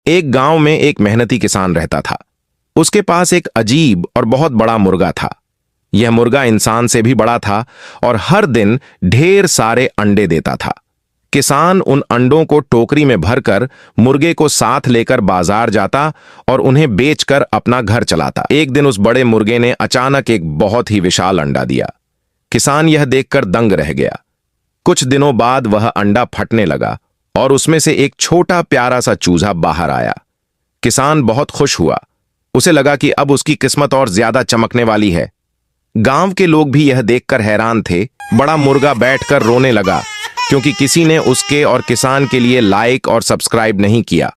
एक गांव में एक मेहनती किसान रहता था। उसके पास एक अजीब और बहुत बड़ा मुर्गा था। यह मुर्गा इंसान से भी बड़ा था और हर दिन ढेर सारे अंडे देता था। किसान उन अंडों को टोकरी में भरकर मुर्गे को साथ लेकर बाजार जाता और उन्हें बेचकर अपना घर चलाता। एक दिन उस बड़े मुर्गे ने अचानक एक बहुत ही विशाल अंडा दिया। किसान यह देखकर दंग रह गया। कुछ दिनों बाद वह अंडा फटने लगा और उसमें से एक छोटा प्यारा सा चूजा बाहर आया। किसान बहुत खुश हुआ। उसे लगा कि अब उसकी किस्मत और ज्यादा चमकने वाली है। गांव के लोग भी यह देखकर हैरान थे। बड़ा मुर्गा बैठकर रोने लगा क्योंकि किसी ने उसके और किसान के लिए लाइक और सब्सक्राइब नहीं किया।